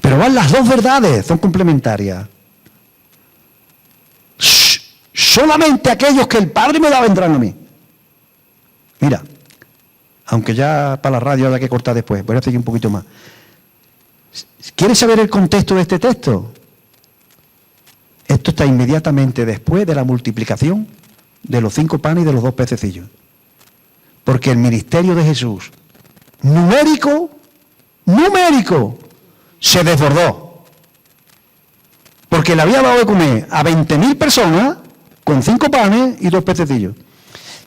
Pero van las dos verdades, son complementarias. Solamente aquellos que el Padre me da vendrán a mí. Mira, aunque ya para la radio habrá que cortar después, voy a seguir un poquito más. ¿Quieres saber el contexto de este texto? Esto está inmediatamente después de la multiplicación de los 5 panes y de los 2 pececillos. Porque el ministerio de Jesús, numérico, se desbordó. Porque le había dado de comer a 20.000 personas con 5 panes y 2 pececillos.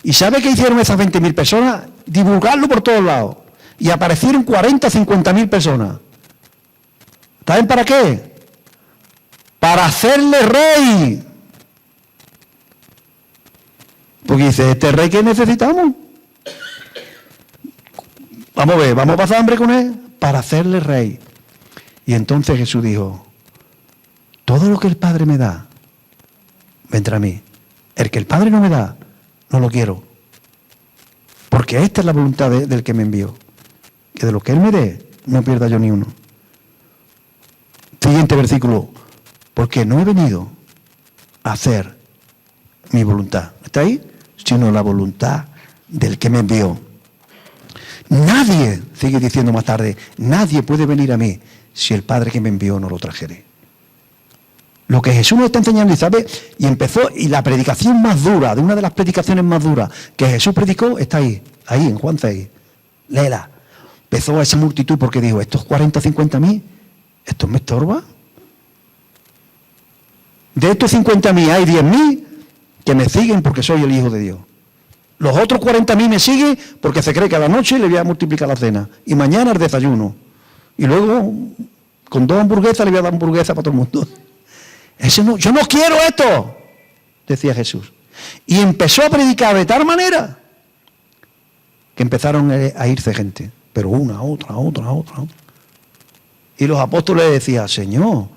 ¿Y sabe qué hicieron esas 20.000 personas? Divulgarlo por todos lados. Y aparecieron 40 o 50.000 personas. ¿Saben para qué? Para hacerle rey. Porque dice, ¿este rey que necesitamos? Vamos a ver, ¿vamos a pasar hambre con él? Para hacerle rey. Y entonces Jesús dijo, todo lo que el Padre me da, vendrá a mí. El que el Padre no me da, no lo quiero. Porque esta es la voluntad del que me envió. Que de lo que Él me dé, no pierda yo ni uno. Siguiente versículo. Porque no he venido a hacer mi voluntad. ¿Está ahí? Sino la voluntad del que me envió. Nadie, sigue diciendo más tarde, nadie puede venir a mí si el Padre que me envió no lo trajere. Lo que Jesús nos está enseñando, y sabe, y empezó, y la predicación más dura, de una de las predicaciones más duras que Jesús predicó, está ahí en Juan 6. Léela. Empezó a esa multitud porque dijo, estos 40 o 50.000, ¿estos me estorban? De estos 50.000 hay 10.000 que me siguen porque soy el Hijo de Dios. Los otros 40.000 me siguen porque se cree que a la noche le voy a multiplicar la cena. Y mañana el desayuno. Y luego, con 2 hamburguesas, le voy a dar hamburguesa para todo el mundo. Yo no quiero esto, decía Jesús. Y empezó a predicar de tal manera que empezaron a irse gente. Pero una, otra. Y los apóstoles decían, Señor,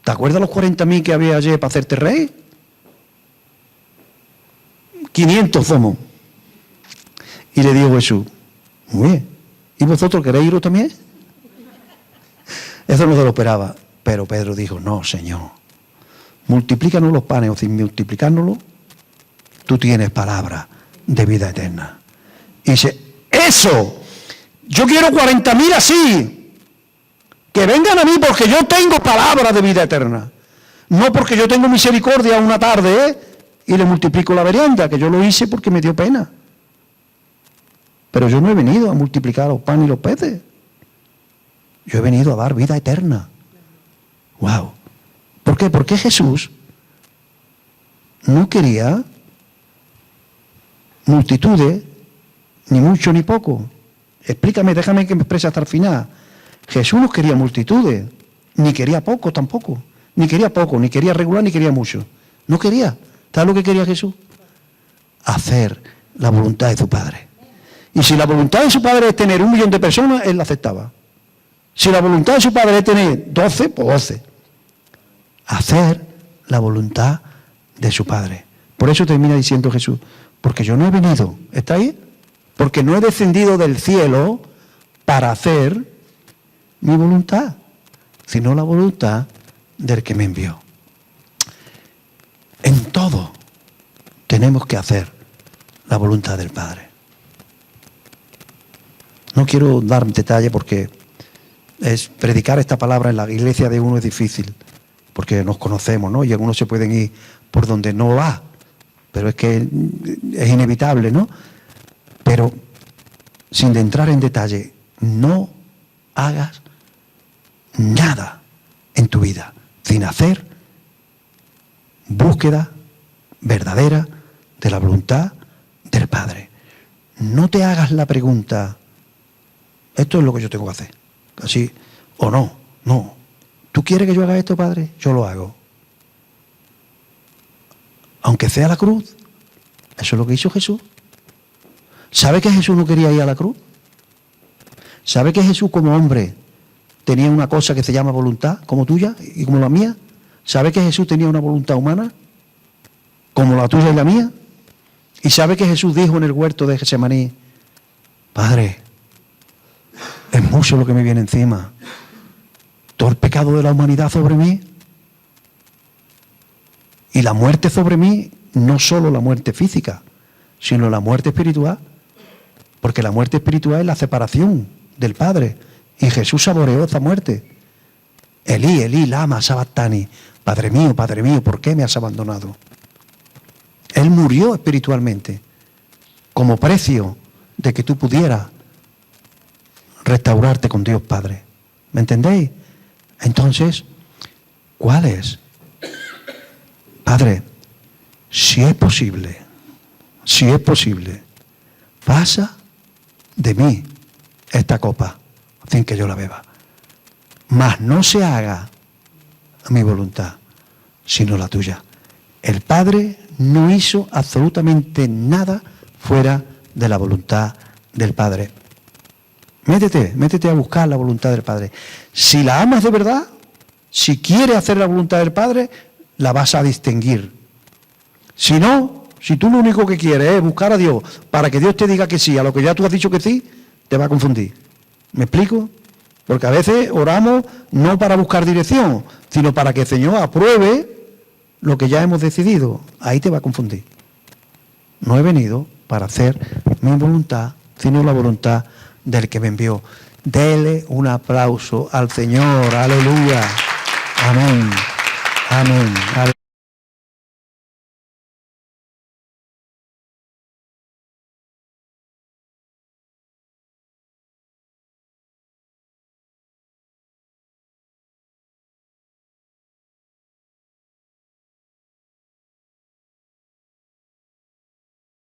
¿te acuerdas los 40.000 que había ayer para hacerte rey? 500 somos. Y le dijo Jesús, muy bien, ¿y vosotros queréis iros también? Eso no se lo esperaba. Pero Pedro dijo, no, Señor, multiplícanos los panes, o sin multiplicárnoslos, tú tienes palabra de vida eterna. Y dice, eso, yo quiero 40.000 así, que vengan a mí porque yo tengo palabra de vida eterna. No porque yo tengo misericordia una tarde, y le multiplico la merienda, que yo lo hice porque me dio pena. Pero yo no he venido a multiplicar los panes y los peces. Yo he venido a dar vida eterna. ¡Wow! ¿Por qué? Porque Jesús no quería multitudes, ni mucho ni poco. Explícame, déjame que me exprese hasta el final. Jesús no quería multitudes, ni quería poco tampoco. Ni quería poco, ni quería regular, ni quería mucho. No quería. ¿Sabes lo que quería Jesús? Hacer la voluntad de su Padre. Y si la voluntad de su Padre es tener 1 millón de personas, Él la aceptaba. Si la voluntad de su Padre es tener 12, pues 12. Hacer la voluntad de su Padre. Por eso termina diciendo Jesús, porque yo no he venido, ¿está ahí? Porque no he descendido del cielo para hacer mi voluntad, sino la voluntad del que me envió. En todo tenemos que hacer la voluntad del Padre. No quiero dar detalle porque predicar esta palabra en la iglesia de uno es difícil, porque nos conocemos, ¿no? Y algunos se pueden ir por donde no va, pero es que es inevitable, ¿no? Pero sin entrar en detalle, no hagas nada en tu vida sin hacer búsqueda verdadera de la voluntad del Padre. No te hagas la pregunta, esto es lo que yo tengo que hacer, así, o no. ¿Tú quieres que yo haga esto, Padre? Yo lo hago. Aunque sea la cruz. Eso es lo que hizo Jesús. ¿Sabe que Jesús no quería ir a la cruz? ¿Sabe que Jesús como hombre tenía una cosa que se llama voluntad, como tuya y como la mía? ¿Sabe que Jesús tenía una voluntad humana, como la tuya y la mía? ¿Y sabe que Jesús dijo en el huerto de Getsemaní, Padre, es mucho lo que me viene encima, todo el pecado de la humanidad sobre mí. Y la muerte sobre mí, no solo la muerte física, sino la muerte espiritual. Porque la muerte espiritual es la separación del Padre. Y Jesús saboreó esa muerte. Elí, Elí, lama sabactani. Padre mío, ¿por qué me has abandonado? Él murió espiritualmente como precio de que tú pudieras restaurarte con Dios Padre. ¿Me entendéis? Entonces, ¿cuál es? Padre, si es posible, pasa de mí esta copa sin que yo la beba. Mas no se haga mi voluntad, sino la tuya. El Padre no hizo absolutamente nada fuera de la voluntad del Padre. Métete a buscar la voluntad del Padre. Si la amas de verdad, si quieres hacer la voluntad del Padre, la vas a distinguir. Si no, si tú lo único que quieres es buscar a Dios para que Dios te diga que sí, a lo que ya tú has dicho que sí, te va a confundir. ¿Me explico? Porque a veces oramos no para buscar dirección, sino para que el Señor apruebe lo que ya hemos decidido. Ahí te va a confundir. No he venido para hacer mi voluntad, sino la voluntad del que me envió. Dele un aplauso al Señor, aleluya.